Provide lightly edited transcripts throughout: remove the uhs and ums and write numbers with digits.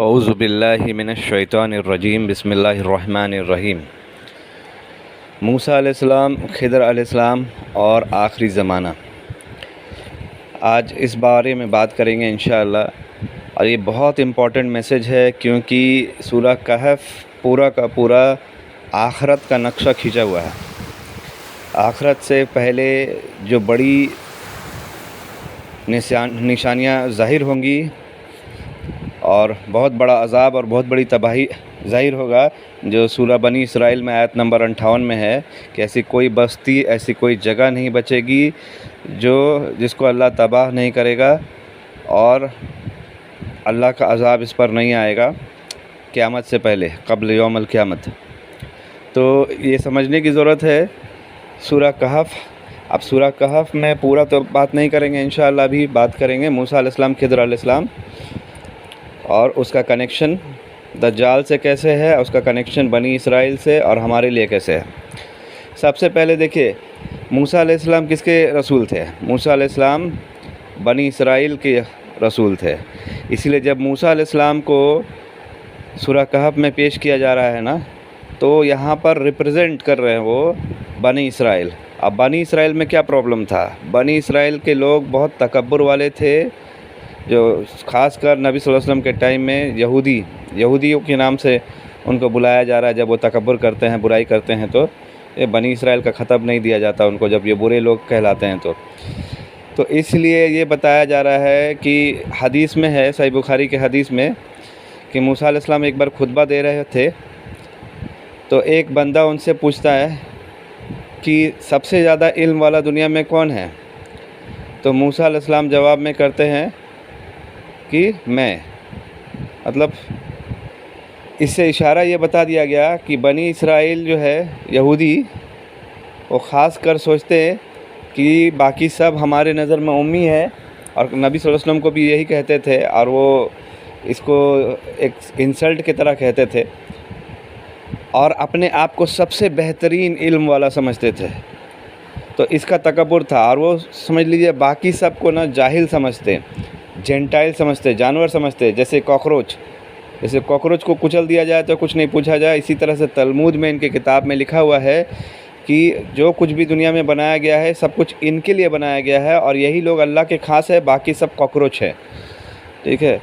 اعوذ باللہ من الشیطان الرجیم بسم اللہ الرحمن الرحیم۔ موسیٰ علیہ السلام، خضر علیہ السلام اور آخری زمانہ، آج اس بارے میں بات کریں گے انشاءاللہ۔ اور یہ بہت امپورٹنٹ میسج ہے کیونکہ سورہ کہف پورا کا پورا آخرت کا نقشہ کھینچا ہوا ہے۔ آخرت سے پہلے جو بڑی نشانیاں ظاہر ہوں گی اور بہت بڑا عذاب اور بہت بڑی تباہی ظاہر ہوگا، جو سورہ بنی اسرائیل میں آیت نمبر 58 میں ہے کہ ایسی کوئی بستی، ایسی کوئی جگہ نہیں بچے گی جس کو اللہ تباہ نہیں کرے گا اور اللہ کا عذاب اس پر نہیں آئے گا قیامت سے پہلے، قبل یوم القیامت۔ تو یہ سمجھنے کی ضرورت ہے سورہ کہف۔ اب سورہ کہف میں پورا تو بات نہیں کریں گے انشاءاللہ، ابھی بات کریں گے موسیٰ علیہ السلام، خضر علیہ السلام اور اس کا کنیکشن دجال سے کیسے ہے، اس کا کنیکشن بنی اسرائیل سے اور ہمارے لیے کیسے ہے۔ سب سے پہلے دیکھیے موسیٰ علیہ السلام کس کے رسول تھے؟ موسیٰ علیہ السلام بنی اسرائیل کے رسول تھے۔ اسی لیے جب موسیٰ علیہ السلام کو سورہ کہف میں پیش کیا جا رہا ہے نا، تو یہاں پر ریپرزینٹ کر رہے ہیں وہ بنی اسرائیل۔ اب بنی اسرائیل میں کیا پرابلم تھا؟ بنی اسرائیل کے لوگ بہت تکبر والے تھے، جو خاص کر نبی صلی اللہ علیہ وسلم کے ٹائم میں یہودیوں کے نام سے ان کو بلایا جا رہا ہے۔ جب وہ تکبر کرتے ہیں، برائی کرتے ہیں، تو یہ بنی اسرائیل کا خطاب نہیں دیا جاتا ان کو، جب یہ برے لوگ کہلاتے ہیں تو اس لیے یہ بتایا جا رہا ہے کہ حدیث میں ہے، صحیح بخاری کے حدیث میں، کہ موسیٰ علیہ السلام ایک بار خطبہ دے رہے تھے تو ایک بندہ ان سے پوچھتا ہے کہ سب سے زیادہ علم والا دنیا میں کون ہے؟ تو موسیٰ علیہ السلام جواب میں کرتے ہیں کہ میں، مطلب اس سے اشارہ یہ بتا دیا گیا کہ بنی اسرائیل جو ہے یہودی، وہ خاص کر سوچتے ہیں کہ باقی سب ہمارے نظر میں امی ہے، اور نبی صلی اللہ علیہ وسلم کو بھی یہی کہتے تھے، اور وہ اس کو ایک انسلٹ کی طرح کہتے تھے، اور اپنے آپ کو سب سے بہترین علم والا سمجھتے تھے۔ تو اس کا تکبر تھا، اور وہ سمجھ لیجیے باقی سب کو جاہل سمجھتے، جینٹائل سمجھتے، جانور سمجھتے، جیسے کاکروچ کو کچل دیا جائے تو کچھ نہیں پوچھا جائے۔ اسی طرح سے تلمود میں ان کی کتاب میں لکھا ہوا ہے کہ جو کچھ بھی دنیا میں بنایا گیا ہے سب کچھ ان کے لیے بنایا گیا ہے، اور یہی لوگ اللہ کے خاص ہے، باقی سب کاکروچ ہے، ٹھیک ہے۔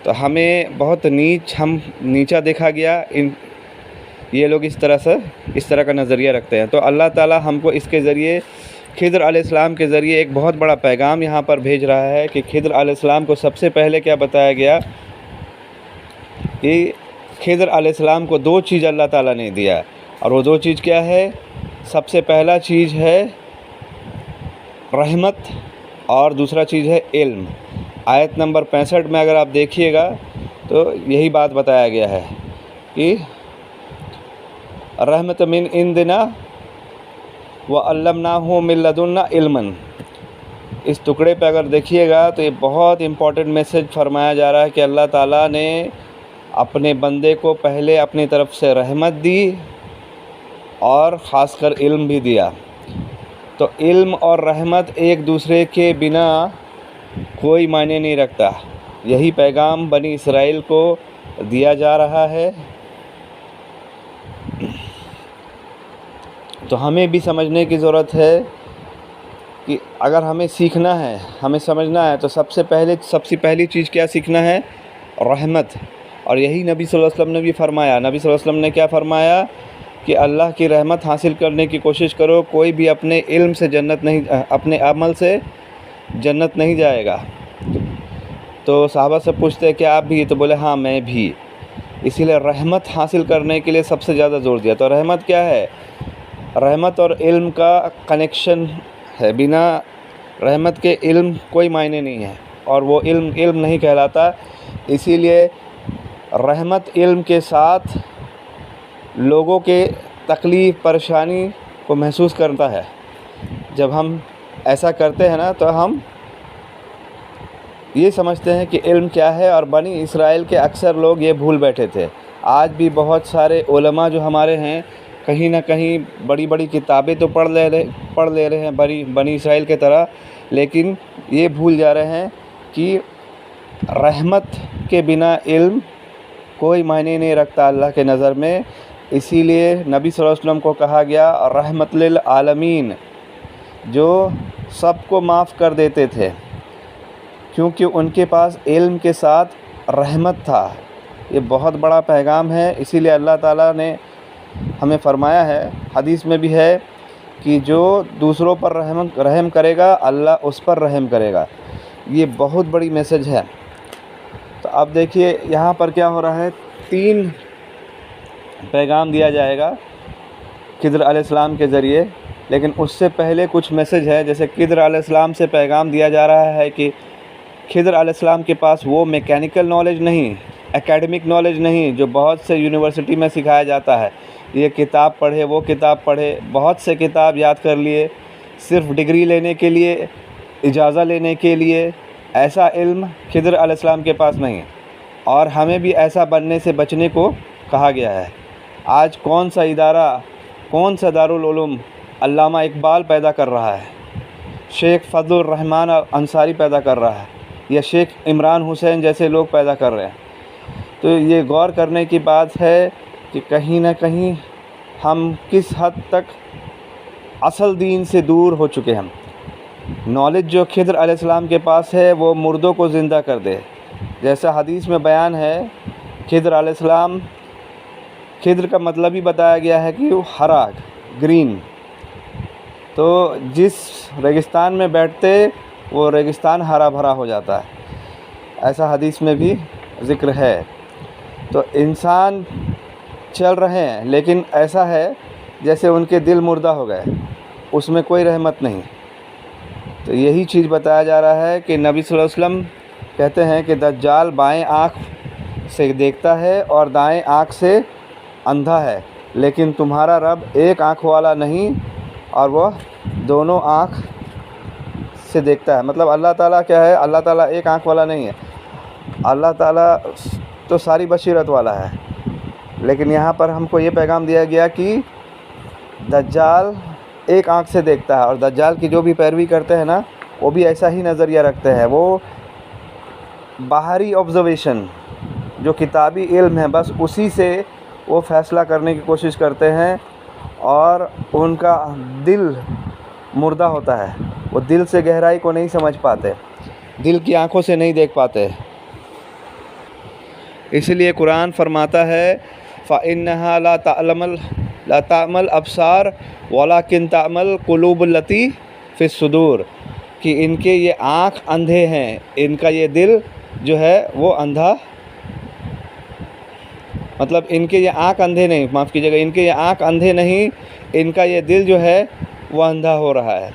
تو ہمیں بہت نیچا دیکھا گیا، یہ لوگ اس طرح کا نظریہ رکھتے ہیں۔ تو اللہ تعالی ہم کو اس کے ذریعے، خضر علیہ السلام کے ذریعے، ایک بہت بڑا پیغام یہاں پر بھیج رہا ہے کہ خضر علیہ السلام کو سب سے پہلے کیا بتایا گیا کہ خضر علیہ السلام کو دو چیز اللہ تعالیٰ نے دیا، اور وہ دو چیز کیا ہے؟ سب سے پہلا چیز ہے رحمت، اور دوسرا چیز ہے علم۔ آیت نمبر 65 میں اگر آپ دیکھیے گا تو یہی بات بتایا گیا ہے کہ رحمت من عندنا وعلمناہ من لدنا علما۔ اس ٹکڑے پہ اگر دیکھیے گا تو یہ بہت امپورٹنٹ میسج فرمایا جا رہا ہے کہ اللہ تعالیٰ نے اپنے بندے کو پہلے اپنی طرف سے رحمت دی اور خاص کر علم بھی دیا۔ تو علم اور رحمت ایک دوسرے کے بنا کوئی معنی نہیں رکھتا۔ یہی پیغام بنی اسرائیل کو دیا جا رہا ہے۔ تو ہمیں بھی سمجھنے کی ضرورت ہے کہ اگر ہمیں سیکھنا ہے، ہمیں سمجھنا ہے، تو سب سے پہلی چیز کیا سیکھنا ہے؟ رحمت۔ اور یہی نبی صلی اللہ علیہ وسلم نے بھی فرمایا۔ نبی صلی اللہ علیہ وسلم نے کیا فرمایا کہ اللہ کی رحمت حاصل کرنے کی کوشش کرو، کوئی بھی اپنے علم سے اپنے عمل سے جنت نہیں جائے گا۔ تو صحابہ سے پوچھتے ہیں کہ آپ بھی؟ تو بولے ہاں میں بھی۔ اسی لیے رحمت حاصل کرنے کے لیے سب سے زیادہ زور دیا۔ تو رحمت کیا ہے؟ رحمت اور علم کا کنیکشن ہے، بنا رحمت کے علم کوئی معنی نہیں ہے، اور وہ علم نہیں کہلاتا۔ اسی لیے رحمت علم کے ساتھ لوگوں کے تکلیف، پریشانی کو محسوس کرتا ہے۔ جب ہم ایسا کرتے ہیں نا تو ہم یہ سمجھتے ہیں کہ علم کیا ہے، اور بنی اسرائیل کے اکثر لوگ یہ بھول بیٹھے تھے۔ آج بھی بہت سارے علماء جو ہمارے ہیں، کہیں نہ کہیں بڑی بڑی کتابیں تو پڑھ لے رہے ہیں بنی اسرائیل کے طرح، لیکن یہ بھول جا رہے ہیں کہ رحمت کے بنا علم کوئی معنی نہیں رکھتا اللہ کے نظر میں۔ اسی لیے نبی صلی اللہ علیہ وسلم کو کہا گیا رحمت للعالمین، جو سب کو معاف کر دیتے تھے، کیونکہ ان کے پاس علم کے ساتھ رحمت تھا۔ یہ بہت بڑا پیغام ہے۔ اسی لیے اللہ تعالیٰ نے ہمیں فرمایا ہے، حدیث میں بھی ہے کہ جو دوسروں پر رحم کرے گا اللہ اس پر رحم کرے گا۔ یہ بہت بڑی میسج ہے۔ تو اب دیکھیے یہاں پر کیا ہو رہا ہے، 3 پیغام دیا جائے گا خضر علیہ السلام کے ذریعے، لیکن اس سے پہلے کچھ میسج ہے۔ جیسے خضر علیہ السلام سے پیغام دیا جا رہا ہے کہ خضر علیہ السلام کے پاس وہ میکینیکل نالج نہیں، اکیڈمک نالج نہیں جو بہت سے یونیورسٹی میں سکھایا جاتا ہے، یہ کتاب پڑھے وہ کتاب پڑھے، بہت سے کتاب یاد کر لیے صرف ڈگری لینے کے لیے، اجازہ لینے کے لیے۔ ایسا علم خضر علیہ السلام کے پاس نہیں، اور ہمیں بھی ایسا بننے سے بچنے کو کہا گیا ہے۔ آج کون سا ادارہ، کون سا دارالعلوم علامہ اقبال پیدا کر رہا ہے، شیخ فضل الرحمن انصاری پیدا کر رہا ہے، یا شیخ عمران حسین جیسے لوگ پیدا کر رہے ہیں۔ تو یہ غور کرنے کی بات ہے کہ کہیں نہ کہیں ہم کس حد تک اصل دین سے دور ہو چکے ہیں۔ نالج جو خضر علیہ السلام کے پاس ہے وہ مردوں کو زندہ کر دے، جیسا حدیث میں بیان ہے۔ خضر علیہ السلام، خضر کا مطلب ہی بتایا گیا ہے کہ وہ ہرا، گرین، تو جس ریگستان میں بیٹھتے وہ ریگستان ہرا بھرا ہو جاتا ہے، ایسا حدیث میں بھی ذکر ہے۔ تو انسان چل رہے ہیں لیکن ایسا ہے جیسے ان کے دل مردہ ہو گئے، اس میں کوئی رحمت نہیں۔ تو یہی چیز بتایا جا رہا ہے کہ نبی صلی اللہ علیہ وسلم کہتے ہیں کہ دجال بائیں آنکھ سے دیکھتا ہے اور دائیں آنکھ سے اندھا ہے، لیکن تمہارا رب ایک آنکھ والا نہیں اور وہ دونوں آنکھ سے دیکھتا ہے۔ مطلب اللہ تعالیٰ کیا ہے، اللہ تعالیٰ ایک آنکھ والا نہیں ہے، اللہ تعالیٰ تو ساری بصیرت والا ہے۔ لیکن یہاں پر ہم کو یہ پیغام دیا گیا کہ دجال ایک آنکھ سے دیکھتا ہے، اور دجال کی جو بھی پیروی کرتے ہیں نا وہ بھی ایسا ہی نظریہ رکھتے ہیں۔ وہ باہری آبزرویشن جو کتابی علم ہے بس اسی سے وہ فیصلہ کرنے کی کوشش کرتے ہیں، اور ان کا دل مردہ ہوتا ہے، وہ دل سے گہرائی کو نہیں سمجھ پاتے، دل کی آنکھوں سے نہیں دیکھ پاتے۔ اس لیے قرآن فرماتا ہے فَإِنَّهَا لَا تَعْمَى الْأَبْصَارُ وَلَكِنْ تَعْمَى الْقُلُوبُ الَّتِي فِي الصُّدُورِ، کہ ان کے یہ آنکھ اندھے ہیں، ان کا یہ دل جو ہے وہ اندھا، مطلب ان کے یہ آنکھ اندھے نہیں، معاف کیجیے گا، ان کے یہ آنکھ اندھے نہیں، ان کا یہ دل جو ہے وہ اندھا ہو رہا ہے۔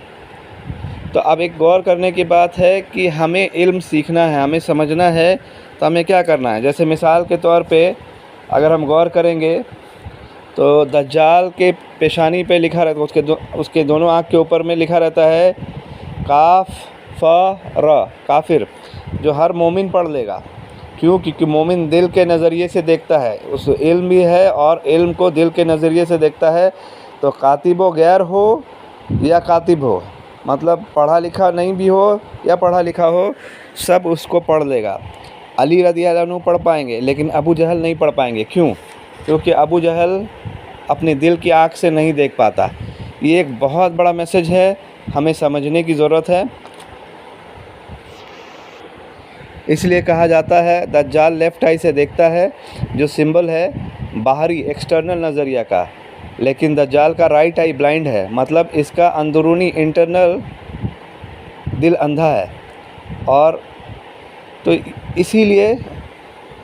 تو اب ایک غور کرنے کی بات ہے کہ ہمیں علم سیکھنا ہے، ہمیں سمجھنا ہے، تو ہمیں کیا کرنا ہے۔ جیسے مثال کے طور پہ اگر ہم غور کریں گے تو دجال کے پیشانی پہ لکھا رہتا ہے، اس کے دونوں آنکھ کے اوپر میں لکھا رہتا ہے کاف فا را، کافر، جو ہر مومن پڑھ لے گا۔ کیوں؟ کیونکہ مومن دل کے نظریے سے دیکھتا ہے، اس علم بھی ہے اور علم کو دل کے نظریے سے دیکھتا ہے۔ تو کاتب و غیر ہو یا کاتب ہو، مطلب پڑھا لکھا نہیں بھی ہو یا پڑھا لکھا ہو، سب اس کو پڑھ لے گا۔ علی رضی اللہ عنہ پڑھ پائیں گے لیکن ابو جہل نہیں پڑھ پائیں گے۔ کیوں؟ کیونکہ ابو جہل اپنے دل کی آنکھ سے نہیں دیکھ پاتا۔ یہ ایک بہت بڑا میسج ہے، ہمیں سمجھنے کی ضرورت ہے۔ اس لیے کہا جاتا ہے دجال لیفٹ آئی سے دیکھتا ہے، جو سمبل ہے باہری ایکسٹرنل نظریہ کا، لیکن دجال کا رائٹ آئی بلائنڈ ہے، مطلب اس کا اندرونی انٹرنل دل اندھا ہے۔ اور تو اسی لیے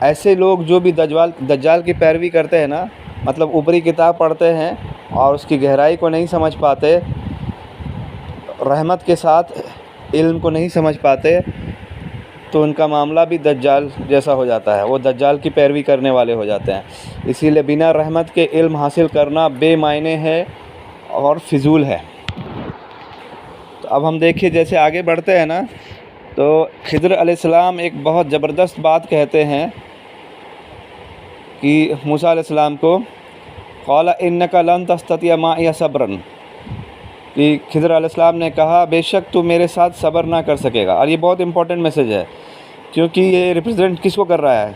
ایسے لوگ جو بھی دجال کی پیروی کرتے ہیں نا، مطلب اوپری کتاب پڑھتے ہیں اور اس کی گہرائی کو نہیں سمجھ پاتے، رحمت کے ساتھ علم کو نہیں سمجھ پاتے، تو ان کا معاملہ بھی دجال جیسا ہو جاتا ہے، وہ دجال کی پیروی کرنے والے ہو جاتے ہیں۔ اسی لیے بنا رحمت کے علم حاصل کرنا بے معنی ہے اور فضول ہے۔ تو اب ہم دیکھیے جیسے آگے بڑھتے ہیں نا، تو خضر علیہ السلام ایک بہت زبردست بات کہتے ہیں کہ موسیٰ علیہ السلام کو قال انک لن تستطیع معی صبرا، کہ خضر علیہ السلام نے کہا بے شک تو میرے ساتھ صبر نہ کر سکے گا۔ اور یہ بہت امپورٹنٹ میسج ہے، کیونکہ یہ ریپرزینٹ کس کو کر رہا ہے؟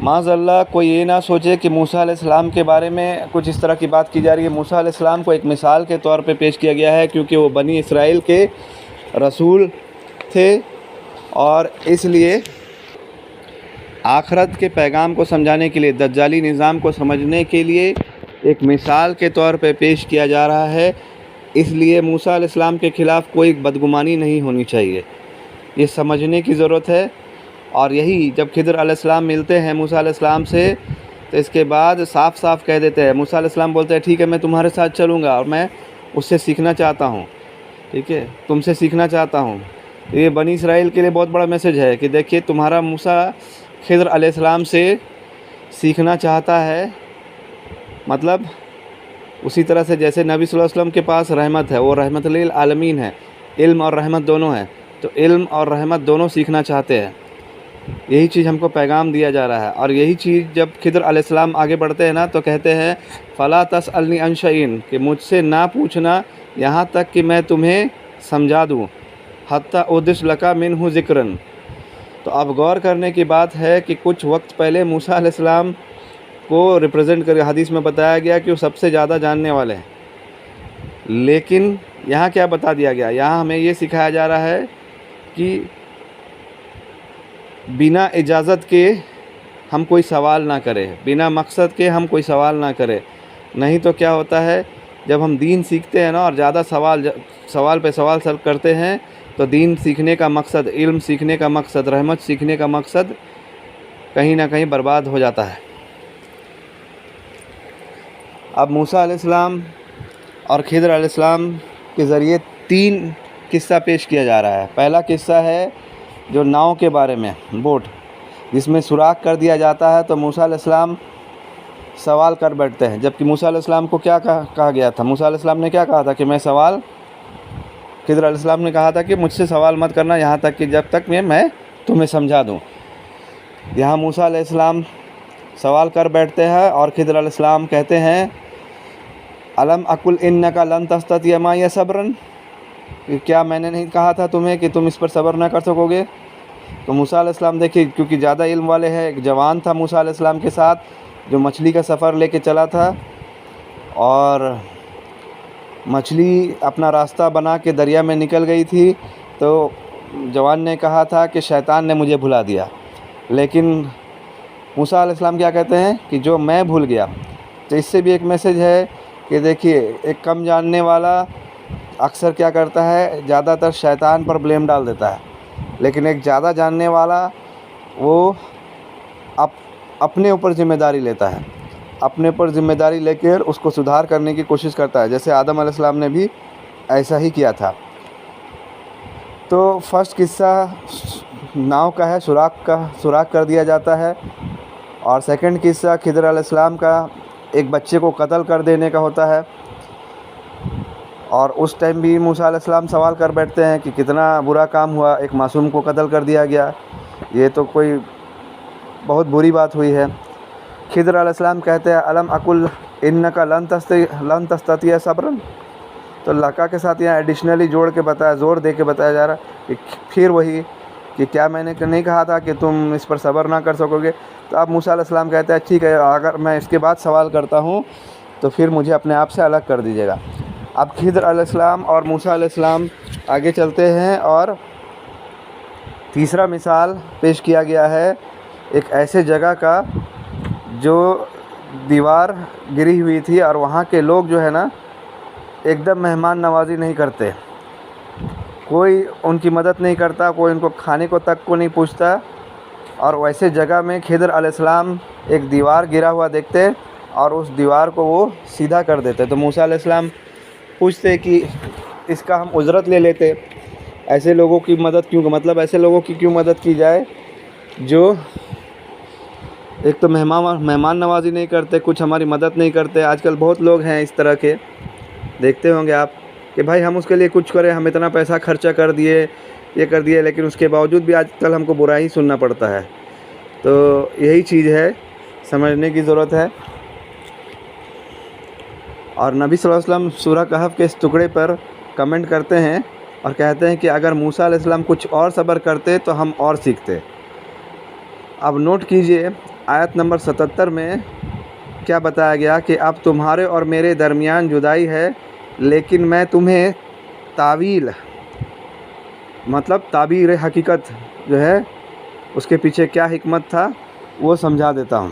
معاذ اللہ کوئی یہ نہ سوچے کہ موسیٰ علیہ السلام کے بارے میں کچھ اس طرح کی بات کی جا رہی ہے۔ موسیٰ علیہ السلام کو ایک مثال کے طور پہ پیش کیا گیا ہے، کیونکہ وہ بنی اسرائیل کے رسول تھے، اور اس لیے آخرت کے پیغام کو سمجھانے کے لیے، دجالی نظام کو سمجھنے کے لیے ایک مثال کے طور پہ پیش کیا جا رہا ہے۔ اس لیے موسیٰ علیہ السلام کے خلاف کوئی بدگمانی نہیں ہونی چاہیے، یہ سمجھنے کی ضرورت ہے۔ اور یہی جب خضر علیہ السلام ملتے ہیں موسیٰ علیہ السلام سے، تو اس کے بعد صاف صاف کہہ دیتے ہیں، موسیٰ علیہ السلام بولتے ہیں ٹھیک ہے میں تمہارے ساتھ چلوں گا، اور میں اس سے سیکھنا چاہتا ہوں، ٹھیک ہے تم سے سیکھنا چاہتا ہوں۔ تو یہ بنی اسرائیل کے لیے بہت بڑا میسج ہے کہ دیکھیے تمہارا موسیٰ خضر علیہ السلام سے سیکھنا چاہتا ہے، مطلب اسی طرح سے جیسے نبی صلی اللہ علیہ وسلم کے پاس رحمت ہے، وہ رحمت للعالمین ہے، علم اور رحمت دونوں ہیں، تو علم اور رحمت دونوں سیکھنا چاہتے ہیں۔ یہی چیز ہم کو پیغام دیا جا رہا ہے، اور یہی چیز جب خضر علیہ السلام آگے بڑھتے ہیں نا تو کہتے ہیں فَلَا تَسْأَلْنِي عَنْ شَيْءٍ، کہ مجھ سے نہ پوچھنا یہاں تک کہ میں تمہیں سمجھا دوں، حَتَّى أُحْدِثَ لَكَ مِنْهُ ذِكْرًا۔ تو اب غور کرنے کی بات ہے کہ کچھ وقت پہلے موسیٰ علیہ السلام کو ریپرزینٹ کر کے حدیث میں بتایا گیا کہ وہ سب سے زیادہ جاننے والے ہیں، لیکن یہاں کیا بتا دیا گیا؟ یہاں ہمیں یہ سکھایا جا رہا ہے کہ بنا اجازت کے ہم کوئی سوال نہ کریں، بنا مقصد کے ہم کوئی سوال نہ کریں، نہیں تو کیا ہوتا ہے جب ہم دین سیکھتے ہیں نا اور زیادہ سوال پہ سوال کرتے ہیں تو دین سیکھنے کا مقصد، علم سیکھنے کا مقصد، رحمت سیکھنے کا مقصد کہیں نہ کہیں برباد ہو جاتا ہے۔ اب موسیٰ علیہ السلام اور خضر علیہ السلام کے ذریعے 3 قصہ پیش کیا جا رہا ہے۔ پہلا قصہ ہے جو ناؤ کے بارے میں، بوٹ جس میں سوراخ کر دیا جاتا ہے، تو موسیٰ علیہ السلام سوال کر بیٹھتے ہیں، جبکہ موسیٰ علیہ السلام کو کیا کہا گیا تھا؟ موسیٰ علیہ السلام نے کیا کہا تھا کہ میں سوال، خضر علیہ السلام نے کہا تھا کہ مجھ سے سوال مت کرنا یہاں تک کہ جب تک میں تمہیں سمجھا دوں۔ یہاں موسیٰ علیہ السلام سوال کر بیٹھتے ہیں اور خضر علیہ السلام کہتے ہیں الم اقل انک لن تستطیع معی صبرا، کیا میں نے نہیں کہا تھا تمہیں کہ تم اس پر صبر نہ کر سکو گے؟ تو موسیٰ علیہ السلام دیکھیے کیونکہ زیادہ علم والے ہیں، ایک جوان تھا موسیٰ علیہ السلام کے ساتھ جو مچھلی کا سفر لے کے چلا تھا، اور مچھلی اپنا راستہ بنا کے دریا میں نکل گئی تھی، تو جوان نے کہا تھا کہ شیطان نے مجھے بھلا دیا، لیکن موسیٰ علیہ السلام کیا کہتے ہیں کہ جو میں بھول گیا۔ تو اس سے بھی ایک میسج ہے کہ دیکھیے ایک کم جاننے والا اکثر کیا کرتا ہے، زیادہ تر شیطان پر بلیم ڈال دیتا ہے، لیکن ایک زیادہ جاننے والا وہ اپنے اوپر ذمہ داری لیتا ہے، اپنے اوپر ذمہ داری لے کر اس کو سدھار کرنے کی کوشش کرتا ہے، جیسے آدم علیہ السلام نے بھی ایسا ہی کیا تھا۔ تو فرسٹ قصہ ناؤ کا ہے، سوراخ کر دیا جاتا ہے، اور سیکنڈ قصہ خضر علیہ السلام کا ایک بچے کو قتل کر دینے کا ہوتا ہے، اور اس ٹائم بھی موسیٰ علیہ السلام سوال کر بیٹھتے ہیں کہ کتنا برا کام ہوا، ایک معصوم کو قتل کر دیا گیا، یہ تو کوئی بہت بری بات ہوئی ہے۔ خضر علیہ السلام کہتے ہیں الم اقل انک لن تستطیع صبرا، تو لکا کے ساتھ یہاں ایڈیشنلی جوڑ کے بتایا، زور دے کے بتایا جا رہا ہے کہ پھر وہی کہ کیا میں نے نہیں کہا تھا کہ تم اس پر صبر نہ کر سکو گے؟ تو اب موسیٰ علیہ السلام کہتے ہیں ٹھیک ہے اگر میں اس کے بعد سوال کرتا ہوں تو پھر مجھے اپنے آپ سے الگ کر دیجیے گا۔ اب خضر علیہ السلام اور موسیٰ علیہ السلام آگے چلتے ہیں، اور تیسرا مثال پیش کیا گیا ہے ایک ایسے جگہ کا جو دیوار گری ہوئی تھی، اور وہاں کے لوگ جو ہے نا ایک دم مہمان نوازی نہیں کرتے، کوئی ان کی مدد نہیں کرتا، کوئی ان کو کھانے کو تک کو نہیں پوچھتا، اور ویسے جگہ میں خضر علیہ السلام ایک دیوار گرا ہوا دیکھتے اور اس دیوار کو وہ سیدھا کر دیتے۔ تو موسیٰ علیہ السلام پوچھتے کہ اس کا ہم اجرت لے لیتے، ایسے لوگوں کی مدد مطلب ایسے لوگوں کی کیوں مدد کی جائے جو ایک تو مہمان نوازی نہیں کرتے، کچھ ہماری مدد نہیں کرتے۔ آج کل بہت لوگ ہیں اس طرح کے، دیکھتے ہوں گے آپ کہ بھائی ہم اس کے لیے کچھ کریں، ہم اتنا پیسہ خرچہ کر دیے، یہ کر دیے، لیکن اس کے باوجود بھی آج کل ہم کو برا ہی سننا پڑتا ہے۔ تو یہی چیز ہے، سمجھنے کی ضرورت ہے۔ اور نبی صلی اللہ علیہ وسلم سورہ کہف کے اس ٹکڑے پر کمنٹ کرتے ہیں اور کہتے ہیں کہ اگر موسیٰ علیہ السلام کچھ اور صبر کرتے تو ہم اور سیکھتے۔ اب نوٹ کیجئے آیت نمبر 77 میں کیا بتایا گیا کہ اب تمہارے اور میرے درمیان جدائی ہے، لیکن میں تمہیں تعویل مطلب تعبیر حقیقت جو ہے اس کے پیچھے کیا حکمت تھا وہ سمجھا دیتا ہوں۔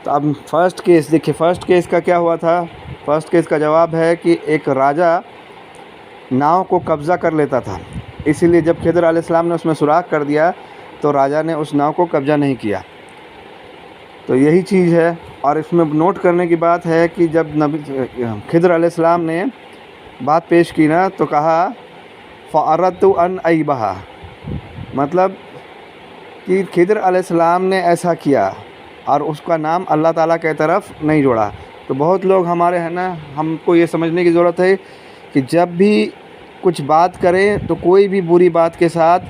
تو اب فرسٹ کیس دیکھیے، فرسٹ کیس کا کیا ہوا تھا۔ فرسٹ کیس کا جواب ہے کہ ایک راجہ ناؤ کو قبضہ کر لیتا تھا، اسی لیے جب خضر علیہ السلام نے اس میں سوراخ کر دیا تو راجہ نے اس ناؤ کو قبضہ نہیں کیا۔ تو یہی چیز ہے، اور اس میں نوٹ کرنے کی بات ہے کہ جب خضر علیہ السلام نے بات پیش کی نا تو کہا فَأَرَدْتُ أَنْ أَعِيبَهَا، مطلب کہ خضر علیہ السلام نے ایسا کیا اور اس کا نام اللہ تعالیٰ کی طرف نہیں جوڑا۔ تو بہت لوگ ہمارے ہیں نا، ہم کو یہ سمجھنے کی ضرورت ہے کہ جب بھی کچھ بات کریں تو کوئی بھی بری بات کے ساتھ،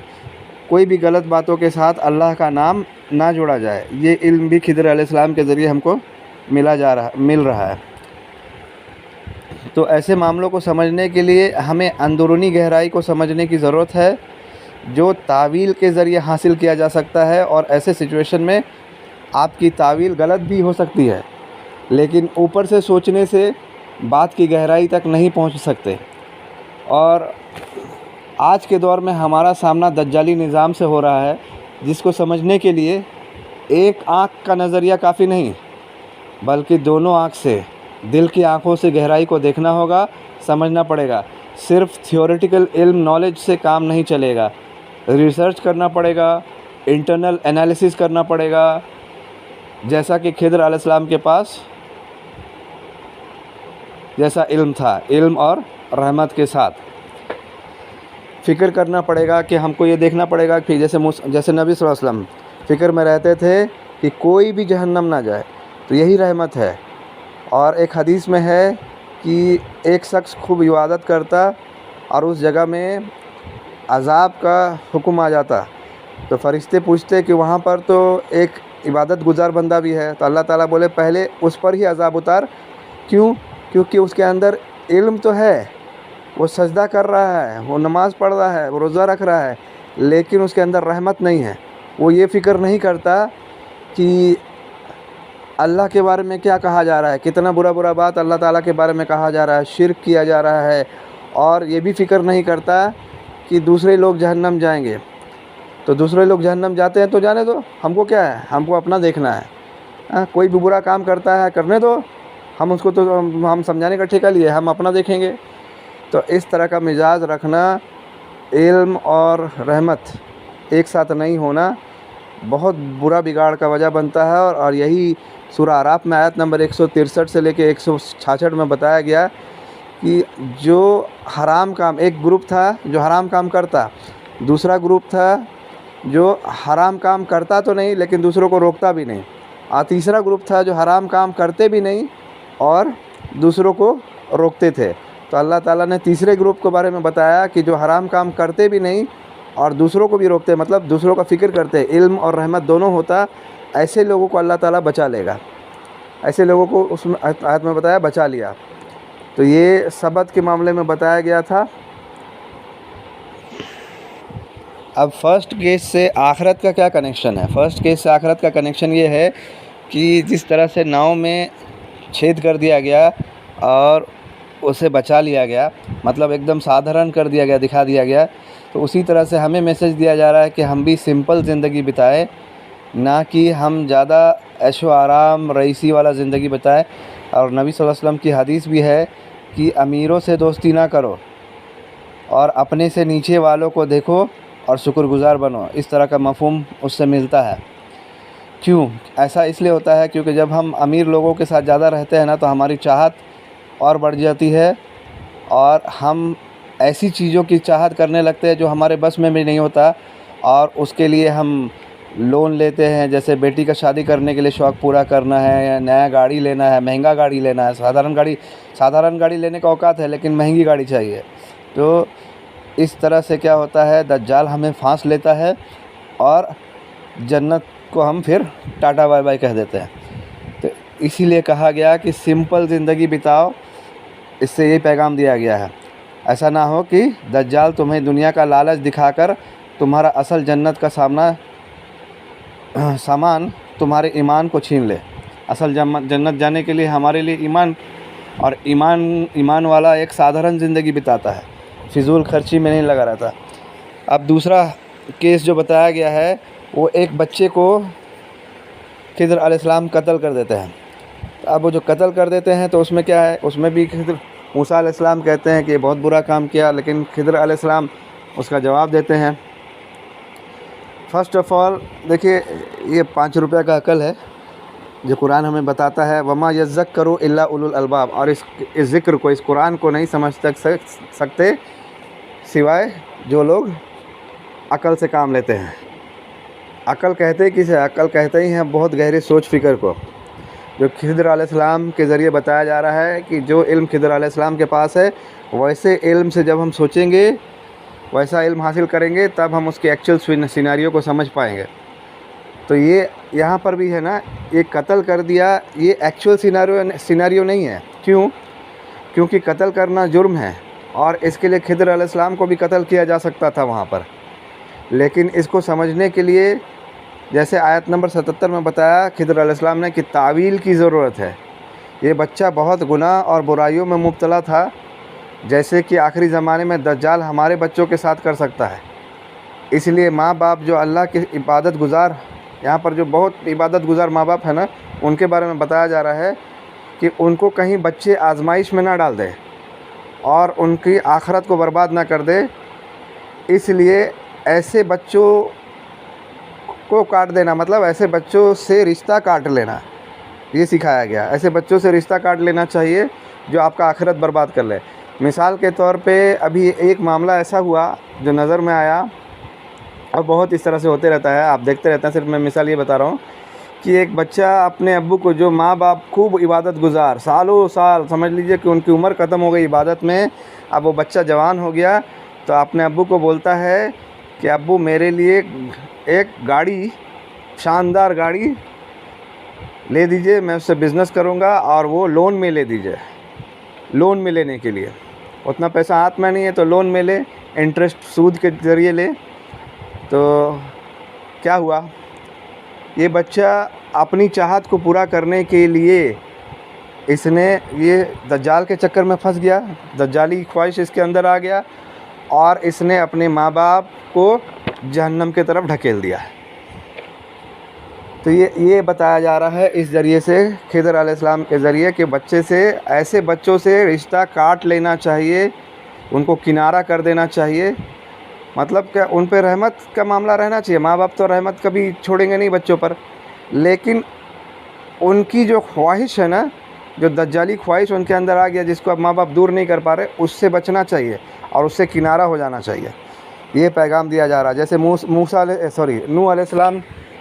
کوئی بھی غلط باتوں کے ساتھ اللہ کا نام نہ جوڑا جائے۔ یہ علم بھی خضر علیہ السلام کے ذریعے ہم کو مل رہا ہے۔ تو ایسے معاملوں کو سمجھنے کے لیے ہمیں اندرونی گہرائی کو سمجھنے کی ضرورت ہے، جو تعویل کے ذریعے حاصل کیا جا سکتا ہے، اور ایسے سچویشن میں آپ کی تعویل غلط بھی ہو سکتی ہے، لیکن اوپر سے سوچنے سے بات کی گہرائی تک نہیں پہنچ سکتے۔ اور آج کے دور میں ہمارا سامنا دجالی نظام سے ہو رہا ہے، جس کو سمجھنے کے لیے ایک آنکھ کا نظریہ کافی نہیں، بلکہ دونوں آنکھ سے، دل کی آنکھوں سے گہرائی کو دیکھنا ہوگا، سمجھنا پڑے گا۔ صرف تھیوریٹیکل علم نالج سے کام نہیں چلے گا، ریسرچ کرنا پڑے گا، انٹرنل انالیسس کرنا پڑے گا، جیسا کہ خضر علیہ السلام کے پاس جیسا علم تھا، علم اور رحمت کے ساتھ فکر کرنا پڑے گا کہ ہم کو یہ دیکھنا پڑے گا کہ جیسے نبی صلی اللہ علیہ وسلم فکر میں رہتے تھے کہ کوئی بھی جہنم نہ جائے، تو یہی رحمت ہے۔ اور ایک حدیث میں ہے کہ ایک شخص خوب عبادت کرتا اور اس جگہ میں عذاب کا حکم آ جاتا، تو فرشتے پوچھتے کہ وہاں پر تو ایک عبادت گزار بندہ بھی ہے، تو اللہ تعالیٰ بولے پہلے اس پر ہی عذاب اتار۔ کیوں؟ کیونکہ اس کے اندر علم تو ہے، وہ سجدہ کر رہا ہے، وہ نماز پڑھ رہا ہے، وہ روزہ رکھ رہا ہے، لیکن اس کے اندر رحمت نہیں ہے۔ وہ یہ فکر نہیں کرتا کہ اللہ کے بارے میں کیا کہا جا رہا ہے، کتنا برا بات اللہ تعالیٰ کے بارے میں کہا جا رہا ہے، شرک کیا جا رہا ہے، اور یہ بھی فکر نہیں کرتا کہ دوسرے لوگ جہنم جائیں گے۔ تو دوسرے لوگ جہنم جاتے ہیں تو جانے دو، ہم کو کیا ہے، ہم کو اپنا دیکھنا ہے۔ کوئی بھی برا کام کرتا ہے کرنے دو، ہم اس کو تو ہم سمجھانے کا ٹھیکہ لیے، ہم اپنا دیکھیں گے۔ تو اس طرح کا مزاج رکھنا، علم اور رحمت ایک ساتھ نہیں ہونا، بہت برا بگاڑ کا وجہ بنتا ہے۔ اور یہی سورہ اعراف میں آیت نمبر 163 سے لے کے 166 میں بتایا گیا کہ جو حرام کام، ایک گروپ تھا جو حرام کام کرتا، دوسرا گروپ تھا جو حرام کام کرتا تو نہیں لیکن دوسروں کو روکتا بھی نہیں، اور تیسرا گروپ تھا جو حرام کام کرتے بھی نہیں اور دوسروں کو روکتے تھے۔ تو اللہ تعالیٰ نے تیسرے گروپ کے بارے میں بتایا کہ جو حرام کام کرتے بھی نہیں اور دوسروں کو بھی روکتے، مطلب دوسروں کا فکر کرتے، علم اور رحمت دونوں ہوتا، ایسے لوگوں کو اللہ تعالیٰ بچا لے گا۔ ایسے لوگوں کو اس آیت میں بتایا بچا لیا۔ تو یہ سبت کے معاملے میں بتایا گیا تھا۔ اب فرسٹ کیس سے آخرت کا کیا کنیکشن ہے؟ فرسٹ کیس سے آخرت کا کنیکشن یہ ہے کہ جس طرح سے ناؤ میں چھید کر دیا گیا اور اسے بچا لیا گیا، مطلب ایک دم سادھارن کر دیا گیا، دکھا دیا گیا، تو اسی طرح سے ہمیں میسج دیا جا رہا ہے کہ ہم بھی سمپل زندگی بتائیں، نہ کہ ہم زیادہ عیش و آرام رئیسی والا زندگی بتائیں۔ اور نبی صلی اللہ علیہ وسلم کی حدیث بھی ہے کہ امیروں سے دوستی نہ کرو اور اپنے سے نیچے والوں کو دیکھو اور شکر گزار بنو۔ اس طرح کا مفہوم اس سے ملتا ہے۔ کیوں ایسا؟ اس لیے ہوتا ہے کیونکہ جب ہم امیر لوگوں کے ساتھ زیادہ رہتے ہیں نا تو ہماری چاہت اور بڑھ جاتی ہے، اور ہم ایسی چیزوں کی چاہت کرنے لگتے ہیں جو ہمارے بس میں بھی نہیں ہوتا، اور اس کے لیے ہم لون لیتے ہیں، جیسے بیٹی کا شادی کرنے کے لیے شوق پورا کرنا ہے، یا نیا گاڑی لینا ہے، مہنگا گاڑی لینا ہے۔ سادھارن گاڑی لینے کا اوقات ہے لیکن مہنگی گاڑی چاہیے۔ تو اس طرح سے کیا ہوتا ہے، دجال ہمیں پھانس لیتا ہے اور جنت کو ہم پھر ٹاٹا بائی بائی کہہ دیتے ہیں۔ تو اسی لیے کہا گیا کہ سمپل زندگی بتاؤ، اس سے یہ پیغام دیا گیا ہے۔ ایسا نہ ہو کہ دجال تمہیں دنیا کا لالچ دکھا کر تمہارا اصل جنت کا سامان تمہارے ایمان کو چھین لے۔ اصل جنت جانے کے لیے ہمارے لیے اور ایمان والا ایک سادھارن زندگی بتاتا ہے، فضول خرچی میں نہیں لگا رہتا۔ اب دوسرا کیس جو بتایا گیا ہے وہ ایک بچے کو خضر علیہ السلام قتل کر دیتے ہیں۔ اب وہ جو قتل کر دیتے ہیں تو اس میں کیا ہے، اس میں بھی موسیٰ علیہ السلام کہتے ہیں کہ یہ بہت برا کام کیا، لیکن خضر علیہ السلام اس کا جواب دیتے ہیں۔ فرسٹ آف آل دیکھیے، یہ 5 روپے کا عقل ہے جو قرآن ہمیں بتاتا ہے، وما یذکر الا اولو الالباب، اور اس ذکر کو، اس قرآن کو نہیں سمجھ سکتے سوائے جو لوگ عقل سے کام لیتے ہیں۔ عقل کہتے ہی کسے؟ عقل کہتے ہی ہیں بہت گہری سوچ فکر کو، جو خضر علیہ السلام کے ذریعے بتایا جا رہا ہے کہ جو علم خضر علیہ السلام کے پاس ہے، ویسے علم سے جب ہم سوچیں گے، ویسا علم حاصل کریں گے، تب ہم اس کے ایکچوئل سیناریو کو سمجھ پائیں گے۔ تو یہ یہاں پر بھی ہے نا، یہ قتل کر دیا، یہ ایکچوئل سیناریو نہیں ہے۔ کیونکہ قتل کرنا جرم ہے، اور اس کے لیے خضر علیہ السلام کو بھی قتل کیا جا سکتا تھا وہاں پر، لیکن اس کو سمجھنے کے لیے جیسے آیت نمبر 77 میں بتایا خضر علیہ السلام نے کہ تعویل کی ضرورت ہے۔ یہ بچہ بہت گناہ اور برائیوں میں مبتلا تھا، جیسے کہ آخری زمانے میں دجال ہمارے بچوں کے ساتھ کر سکتا ہے۔ اس لیے ماں باپ جو اللہ کے عبادت گزار، یہاں پر جو بہت عبادت گزار ماں باپ ہیں نا، ان کے بارے میں بتایا جا رہا ہے کہ ان کو کہیں بچے آزمائش میں نہ ڈال دے اور ان کی آخرت کو برباد نہ کر دے۔ اس لیے ایسے بچوں کو کاٹ دینا، مطلب ایسے بچوں سے رشتہ کاٹ لینا، یہ سکھایا گیا۔ ایسے بچوں سے رشتہ کاٹ لینا چاہیے جو آپ کا آخرت برباد کر لے۔ مثال کے طور پہ ابھی ایک معاملہ ایسا ہوا جو نظر میں آیا، اور بہت اس طرح سے ہوتے رہتا ہے، آپ دیکھتے رہتے ہیں، صرف میں مثال یہ بتا رہا ہوں کہ ایک بچہ اپنے ابو کو، جو ماں باپ خوب عبادت گزار، سالوں سال سمجھ لیجئے کہ ان کی عمر ختم ہو گئی عبادت میں، اب وہ بچہ جوان ہو گیا، تو اپنے ابو کو بولتا ہے کہ ابو میرے لیے ایک گاڑی، شاندار گاڑی لے دیجئے، میں اس سے بزنس کروں گا، اور وہ لون میں لے دیجئے۔ لون میں لینے کے لیے اتنا پیسہ ہاتھ میں نہیں ہے تو لون میں لے، انٹرسٹ سود کے ذریعے لے۔ تو کیا ہوا، یہ بچہ اپنی چاہت کو پورا کرنے کے لیے اس نے یہ دجال کے چکر میں پھنس گیا، دجالی خواہش اس کے اندر آ گیا، اور اس نے اپنے ماں باپ کو جہنم کی طرف ڈھکیل دیا۔ تو یہ بتایا جا رہا ہے اس ذریعے سے، خضر علیہ السلام کے ذریعے، کہ ایسے بچوں سے رشتہ کاٹ لینا چاہیے، ان کو کنارہ کر دینا چاہیے، مطلب کہ ان پہ رحمت کا معاملہ رہنا چاہیے۔ ماں باپ تو رحمت کبھی چھوڑیں گے نہیں بچوں پر، لیکن ان کی جو خواہش ہے نا، جو دجالی خواہش ان کے اندر آ گیا، جس کو اب ماں باپ دور نہیں کر پا رہے، اس سے بچنا چاہیے اور اس سے کنارہ ہو جانا چاہیے۔ یہ پیغام دیا جا رہا ہے۔ جیسے نوح علیہ السلام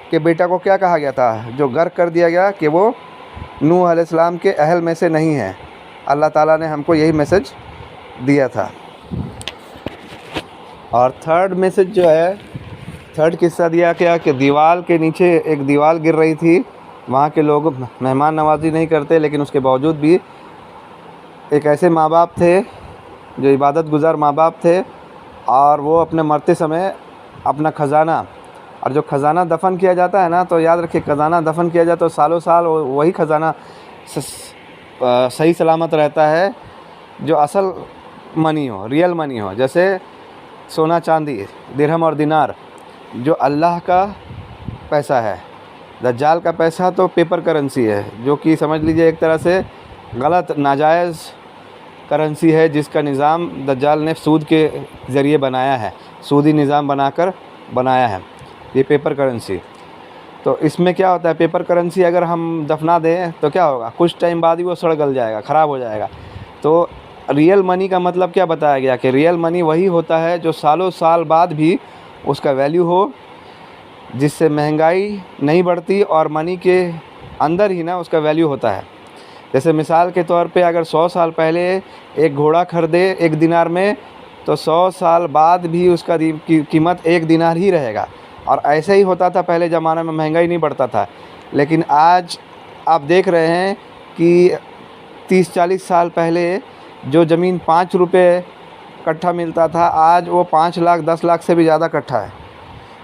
کے بیٹا کو کیا کہا گیا تھا، جو غرق کر دیا گیا، کہ وہ نوح علیہ السلام کے اہل میں سے نہیں ہے۔ اللہ تعالیٰ نے ہم کو یہی میسج دیا تھا۔ اور تھرڈ میسج جو ہے، تھرڈ قصہ دیا کیا کہ دیوال کے نیچے ایک دیوال گر رہی تھی، وہاں کے لوگ مہمان نوازی نہیں کرتے، لیکن اس کے باوجود بھی ایک ایسے ماں باپ تھے جو عبادت گزار ماں باپ تھے، اور وہ اپنے مرتے سمے اپنا خزانہ، اور جو خزانہ دفن کیا جاتا ہے نا، تو یاد رکھیے خزانہ دفن کیا جاتا ہے تو سالوں سال وہی خزانہ صحیح سلامت رہتا ہے، جو اصل منی ہو، ریئل منی ہو، جیسے سونا چاندی، درہم اور دینار، جو اللہ کا پیسہ ہے۔ دجال کا پیسہ تو پیپر کرنسی ہے، جو کہ سمجھ لیجئے ایک طرح سے غلط ناجائز کرنسی ہے، جس کا نظام دجال نے سود کے ذریعے بنایا ہے، سودی نظام بنا کر بنایا ہے یہ پیپر کرنسی۔ تو اس میں کیا ہوتا ہے، پیپر کرنسی اگر ہم دفنا دیں تو کیا ہوگا، کچھ ٹائم بعد ہی وہ سڑ گل جائے گا، خراب ہو جائے گا۔ تو ریئل منی کا مطلب کیا بتایا گیا، کہ ریئل منی وہی ہوتا ہے جو سالوں سال بعد بھی اس کا ویلیو ہو، جس سے مہنگائی نہیں بڑھتی، اور منی کے اندر ہی نا اس کا ویلیو ہوتا ہے۔ جیسے مثال کے طور پہ اگر 100 سال پہلے ایک گھوڑا خریدے 1 دینار میں، تو 100 سال بعد بھی اس کا قیمت 1 دینار ہی رہے گا۔ اور ایسے ہی ہوتا تھا پہلے زمانے میں، مہنگائی نہیں بڑھتا تھا۔ لیکن آج آپ دیکھ رہے ہیں کہ 30-40 سال پہلے جو زمین 5 روپے کٹھا ملتا تھا، آج وہ 5 لاکھ 10 لاکھ سے بھی زیادہ کٹھا ہے۔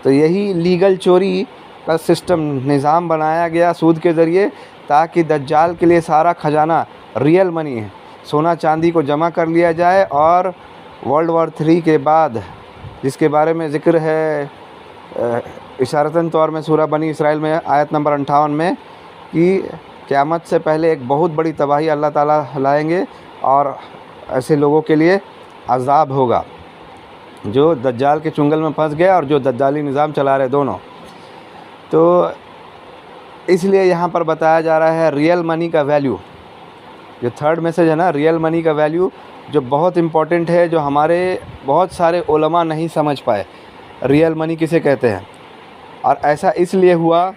تو یہی لیگل چوری کا سسٹم نظام بنایا گیا سود کے ذریعے، تاکہ دجال کے لیے سارا خزانہ ریئل منی ہے، سونا چاندی کو جمع کر لیا جائے، اور ورلڈ وار 3 کے بعد، جس کے بارے میں ذکر ہے اشارتاً طور میں سورہ بنی اسرائیل میں آیت نمبر 58 میں، کہ قیامت سے پہلے ایک بہت بڑی تباہی اللہ تعالیٰ لائیں گے، اور ایسے لوگوں کے لیے عذاب ہوگا جو دجال کے چنگل میں پھنس گیا اور جو دجالی نظام چلا رہے دونوں۔ تو اس لیے یہاں پر بتایا جا رہا ہے ریئل منی کا ویلیو، جو تھرڈ میسج ہے نا، ریئل منی کا ویلیو، جو بہت امپورٹنٹ ہے، جو ہمارے بہت سارے علماء نہیں سمجھ پائے، ریئل منی کسے کہتے ہیں۔ اور ایسا اس لیے ہوا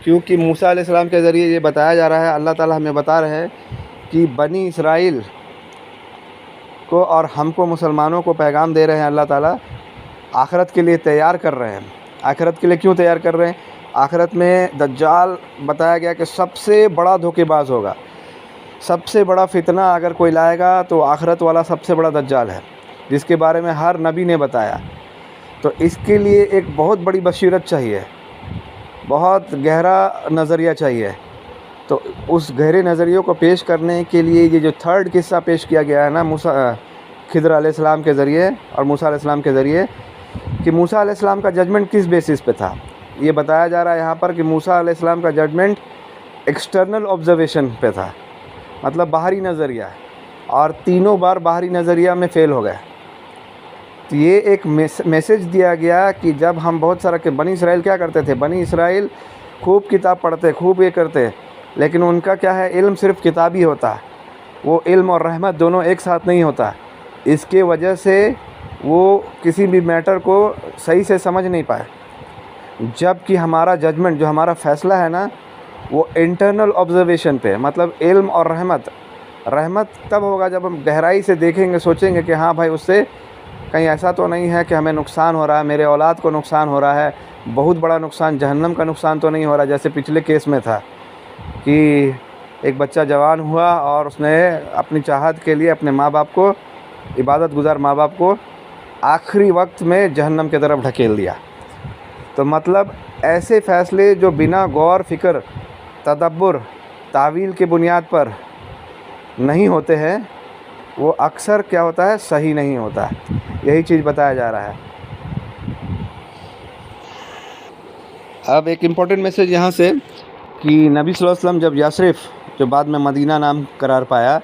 کیونکہ موسیٰ علیہ السلام کے ذریعے یہ بتایا جا رہا ہے، اللہ تعالیٰ ہمیں بتا رہے ہیں کہ بنی اسرائیل کو اور ہم کو مسلمانوں کو پیغام دے رہے ہیں، اللہ تعالیٰ آخرت کے لیے تیار کر رہے ہیں۔ آخرت کے لیے کیوں تیار کر رہے ہیں؟ آخرت میں دجال بتایا گیا کہ سب سے بڑا دھوکے باز ہوگا، سب سے بڑا فتنہ اگر کوئی لائے گا تو آخرت والا سب سے بڑا دجال ہے، جس کے بارے میں ہر نبی نے بتایا۔ تو اس کے لیے ایک بہت بڑی بصیرت چاہیے، بہت گہرا نظریہ چاہیے۔ تو اس گہرے نظریوں کو پیش کرنے کے لیے یہ جو تھرڈ قصہ پیش کیا گیا ہے نا خضر علیہ السلام کے ذریعے اور موسیٰ علیہ السلام کے ذریعے، کہ موسیٰ علیہ السلام کا ججمنٹ کس بیسس پہ تھا، یہ بتایا جا رہا ہے یہاں پر کہ موسیٰ علیہ السلام کا ججمنٹ ایکسٹرنل آبزرویشن پہ تھا، مطلب باہری نظریہ، اور تینوں بار باہری نظریہ میں فیل ہو گئے۔ تو یہ ایک میسج دیا گیا کہ جب ہم بہت سارا، کہ بنی اسرائیل کیا کرتے تھے، بنی اسرائیل خوب کتاب پڑھتے، خوب یہ کرتے، لیکن ان کا کیا ہے، علم صرف کتابی ہوتا، وہ علم اور رحمت دونوں ایک ساتھ نہیں ہوتا۔ اس کے وجہ سے وہ کسی بھی میٹر کو صحیح سے سمجھ نہیں پائے، جب کہ ہمارا ججمنٹ، جو ہمارا فیصلہ ہے نا، وہ انٹرنل آبزرویشن پہ، مطلب علم اور رحمت تب ہوگا جب ہم گہرائی سے دیکھیں گے، سوچیں گے کہ ہاں بھائی اس سے کہیں ایسا تو نہیں ہے کہ ہمیں نقصان ہو رہا ہے، میرے اولاد کو نقصان ہو رہا ہے، بہت بڑا نقصان، جہنم کا نقصان تو نہیں ہو رہا، جیسے پچھلے کیس میں تھا کہ ایک بچہ جوان ہوا اور اس نے اپنی چاہت کے لیے اپنے ماں باپ کو، عبادت گزار ماں باپ کو آخری وقت میں جہنم کی طرف ڈھکیل دیا۔ تو مطلب ایسے فیصلے جو بنا غور فکر، تدبر، تعویل کی بنیاد پر نہیں ہوتے ہیں، وہ اکثر کیا ہوتا ہے، صحیح نہیں ہوتا ہے۔ یہی چیز بتایا جا رہا ہے۔ اب ایک امپورٹنٹ میسج یہاں سے کہ نبی صلی اللہ علیہ وسلم جب یثرب، جو بعد میں مدینہ نام قرار پایا،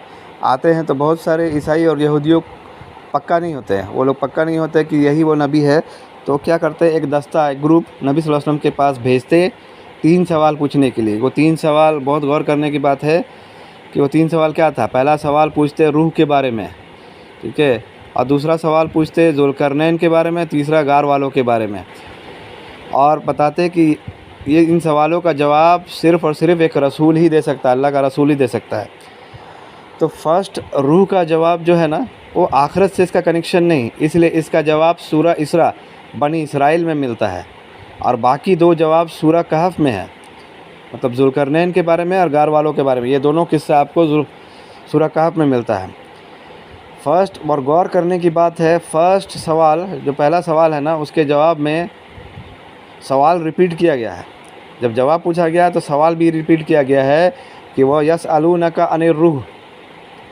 آتے ہیں تو بہت سارے عیسائی اور یہودیوں پکا نہیں ہوتے ہیں، وہ لوگ پکا نہیں ہوتے کہ یہی وہ نبی ہے، تو کیا کرتے، ایک دستہ، ایک گروپ نبی صلی اللہ علیہ وسلم کے پاس بھیجتے 3 سوال پوچھنے کے لیے۔ وہ 3 سوال بہت غور کرنے کی بات ہے کہ وہ 3 سوال کیا تھا۔ پہلا سوال پوچھتے روح کے بارے میں، ٹھیک ہے، اور دوسرا سوال پوچھتے ذوالقرنین کے بارے میں، تیسرا غار والوں کے بارے میں، اور بتاتے کہ یہ ان سوالوں کا جواب صرف اور صرف ایک رسول ہی دے سکتا ہے، اللہ کا رسول ہی دے سکتا ہے۔ تو فرسٹ روح کا جواب جو ہے نا، وہ آخرت سے اس کا کنیکشن نہیں، اس لیے اس کا جواب سورہ اسراء بنی اسرائیل میں ملتا ہے، اور باقی 2 جواب سورہ کہف میں ہے، مطلب ذوالقرنین کے بارے میں اور غار والوں کے بارے میں۔ یہ دونوں قصہ آپ کو سورہ کہف میں ملتا ہے۔ فرسٹ، اور غور کرنے کی بات ہے، فرسٹ سوال، جو پہلا سوال ہے نا، اس کے جواب میں سوال ریپیٹ کیا گیا ہے۔ جب جواب پوچھا گیا تو سوال بھی ریپیٹ کیا گیا ہے کہ وہ یسألونک عن الروح،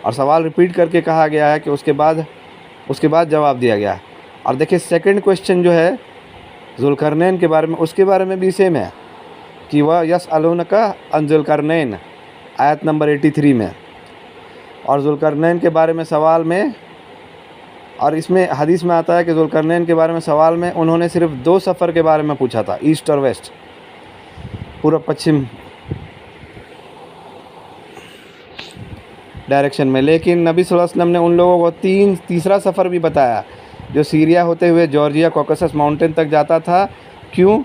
اور سوال ریپیٹ کر کے کہا گیا ہے کہ اس کے بعد جواب دیا گیا ہے۔ اور دیکھیں سیکنڈ کویشچن جو ہے ذوالقرنین کے بارے میں، اس کے بارے میں بھی سیم ہے کہ وہ یسألونک عن ذوالقرنین، آیت نمبر 83 میں، اور ذوالقرنین کے بارے میں سوال میں، اور اس میں حدیث میں آتا ہے کہ ذوالقرنین کے بارے میں سوال میں انہوں نے صرف 2 سفر کے بارے میں پوچھا تھا، ایسٹ اور ویسٹ، پورب پچھم ڈائریکشن میں، لیکن نبی صلی اللہ علیہ وسلم نے ان لوگوں کو تیسرا سفر بھی بتایا، جو سیریا ہوتے ہوئے جارجیا کوکسس ماؤنٹین تک جاتا تھا۔ کیوں؟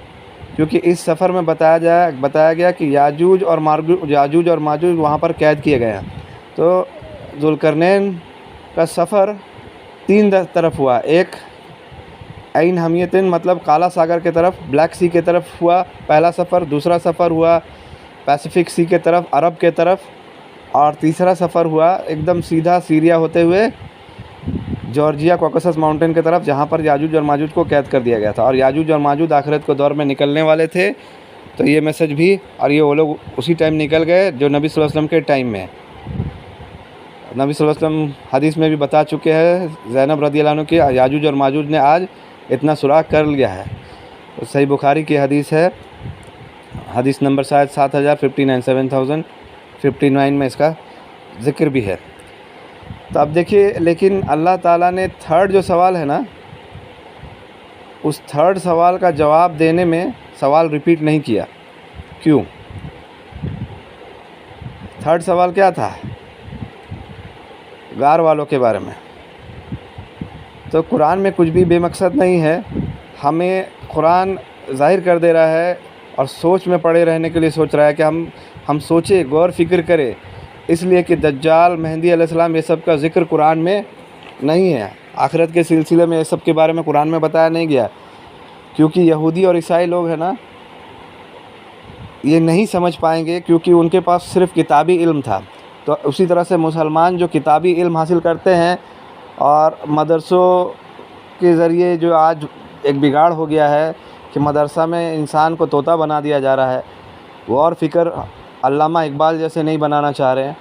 کیونکہ اس سفر میں بتایا گیا کہ یاجوج اور ماجوج وہاں پر قید کیے گئے ہیں۔ تو ذوالقرنین کا سفر 3 طرف ہوا، ایک عین حمیتن مطلب کالا ساگر کے طرف، بلیک سی کے طرف ہوا پہلا سفر، دوسرا سفر ہوا پیسیفک سی کے طرف، عرب کے طرف، اور تیسرا سفر ہوا ایک دم سیدھا سیریا ہوتے ہوئے جارجیا کوکسس ماؤنٹین کی طرف، جہاں پر یاجوج اور ماجوج کو قید کر دیا گیا تھا، اور یاجوج اور ماجوج آخرت کے دور میں نکلنے والے تھے، تو یہ میسج بھی، اور یہ وہ لوگ اسی ٹائم نکل گئے جو نبی صلی اللہ علیہ وسلم کے ٹائم میں. نبی صلی اللہ علیہ وسلم حدیث میں بھی بتا چکے ہیں زینب رضی اللہ عنہ کی یاجوج اور ماجوج نے آج اتنا سراغ کر لیا ہے. صحیح بخاری کی حدیث ہے، حدیث نمبر شاید 7059 میں اس کا ذکر بھی ہے. تو اب دیکھیے، لیکن اللہ تعالیٰ نے تھرڈ جو سوال ہے نا، اس تھرڈ سوال کا جواب دینے میں سوال ریپیٹ نہیں کیا. کیوں؟ تھرڈ سوال کیا تھا؟ غار والوں کے بارے میں. تو قرآن میں کچھ بھی بے مقصد نہیں ہے، ہمیں قرآن ظاہر کر دے رہا ہے اور سوچ میں پڑے رہنے کے لیے سوچ رہا ہے کہ ہم سوچیں، غور فکر کریں، اس لیے کہ دجال، مہدی علیہ السلام، یہ سب کا ذکر قرآن میں نہیں ہے. آخرت کے سلسلے میں یہ سب کے بارے میں قرآن میں بتایا نہیں گیا، کیونکہ یہودی اور عیسائی لوگ ہیں نا، یہ نہیں سمجھ پائیں گے، کیونکہ ان کے پاس صرف کتابی علم تھا. تو اسی طرح سے مسلمان جو کتابی علم حاصل کرتے ہیں اور مدرسوں کے ذریعے جو آج ایک بگاڑ ہو گیا ہے کہ مدرسہ میں انسان کو طوطا بنا دیا جا رہا ہے، غور فکر علامہ اقبال جیسے نہیں بنانا چاہ رہے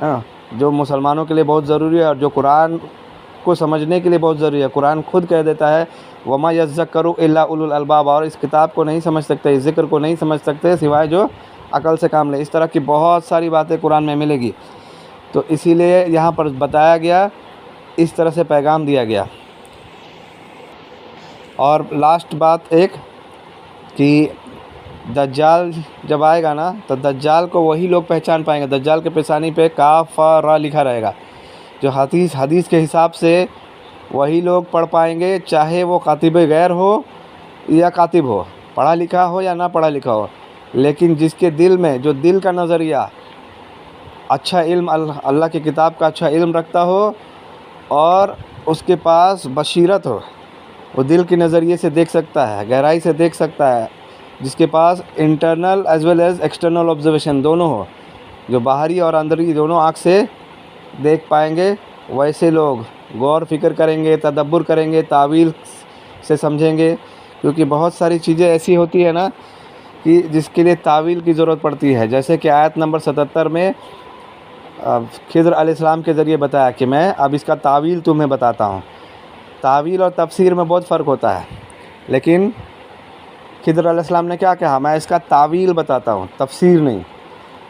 ہیں، جو مسلمانوں کے لیے بہت ضروری ہے اور جو قرآن کو سمجھنے کے لیے بہت ضروری ہے. قرآن خود کہہ دیتا ہے وَمَا يَذَّكَّرُ إِلَّا أُولُو الْأَلْبَابِ، اور اس کتاب کو نہیں سمجھ سکتے، اس ذکر کو نہیں سمجھ سکتے سوائے جو عقل سے کام لے. اس طرح کی بہت ساری باتیں قرآن میں ملے گی. تو اسی لیے یہاں پر بتایا گیا، اس طرح سے پیغام دیا گیا. اور لاسٹ بات ایک کہ دجال جب آئے گا نا، تو دجال کو وہی لوگ پہچان پائیں گے. دجال کے پیشانی پہ کاف را لکھا رہے گا، جو حدیث کے حساب سے وہی لوگ پڑھ پائیں گے، چاہے وہ کاتب غیر ہو یا کاتب ہو، پڑھا لکھا ہو یا نہ پڑھا لکھا ہو. لیکن جس کے دل میں، جو دل کا نظریہ اچھا علم، اللہ کی کتاب کا اچھا علم رکھتا ہو اور اس کے پاس بصیرت ہو، وہ دل کے نظریے سے دیکھ سکتا ہے، گہرائی سے دیکھ سکتا ہے، جس کے پاس internal as well as external observation دونوں ہو، جو باہری اور اندری دونوں آنکھ سے دیکھ پائیں گے، ویسے لوگ غور فکر کریں گے، تدبر کریں گے، تعویل سے سمجھیں گے. کیونکہ بہت ساری چیزیں ایسی ہوتی ہیں نا کہ جس کے لیے تعویل کی ضرورت پڑتی ہے. جیسے کہ آیت نمبر 77 میں خضر علیہ السلام کے ذریعے بتایا کہ میں اب اس کا تعویل تمہیں بتاتا ہوں. تعویل اور تفسیر میں بہت فرق ہوتا ہے، لیکن خضر علیہ السلام نے کیا کہا؟ میں اس کا تعویل بتاتا ہوں، تفسیر نہیں.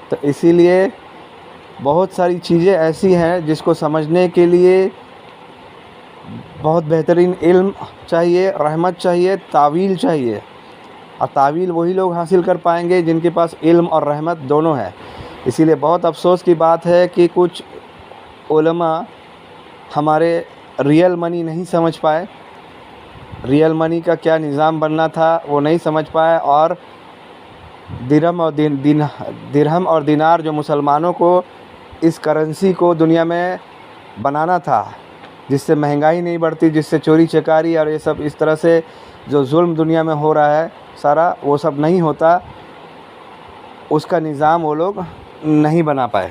تو اسی لیے بہت ساری چیزیں ایسی ہیں جس کو سمجھنے کے لیے بہت بہترین علم چاہیے، رحمت چاہیے، تعویل چاہیے. اور تعویل وہی لوگ حاصل کر پائیں گے جن کے پاس علم اور رحمت دونوں ہے. اسی لیے بہت افسوس کی بات ہے کہ کچھ علماء ہمارے ریئل منی نہیں سمجھ پائے، ریئل منی کا کیا نظام بننا تھا وہ نہیں سمجھ پائے، اور درہم اور دینار جو مسلمانوں کو اس کرنسی کو دنیا میں بنانا تھا، جس سے مہنگائی نہیں بڑھتی، جس سے چوری چکاری اور یہ سب اس طرح سے جو ظلم دنیا میں ہو رہا ہے سارا، وہ سب نہیں ہوتا، اس کا نظام وہ لوگ نہیں بنا پائے.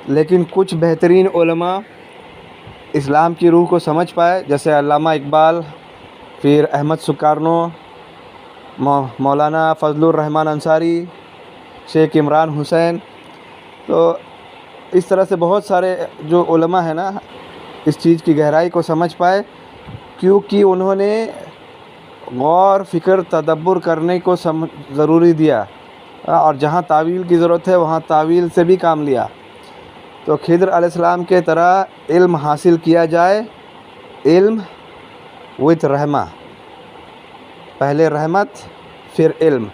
لیکن کچھ بہترین علماء اسلام کی روح کو سمجھ پائے، جیسے علامہ اقبال، پھر احمد سکارنو، مولانا فضل الرحمن انصاری، شیخ عمران حسین. تو اس طرح سے بہت سارے جو علماء ہیں نا، اس چیز کی گہرائی کو سمجھ پائے، کیونکہ انہوں نے غور فکر تدبر کرنے کو ضروری دیا، اور جہاں تعویل کی ضرورت ہے وہاں تعویل سے بھی کام لیا. تو خضر علیہ السلام کے طرح علم حاصل کیا جائے، علم وتھ رحمہ، پہلے رحمت پھر علم،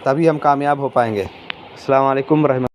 تبھی ہم کامیاب ہو پائیں گے. السلام علیکم ورحمۃ اللہ.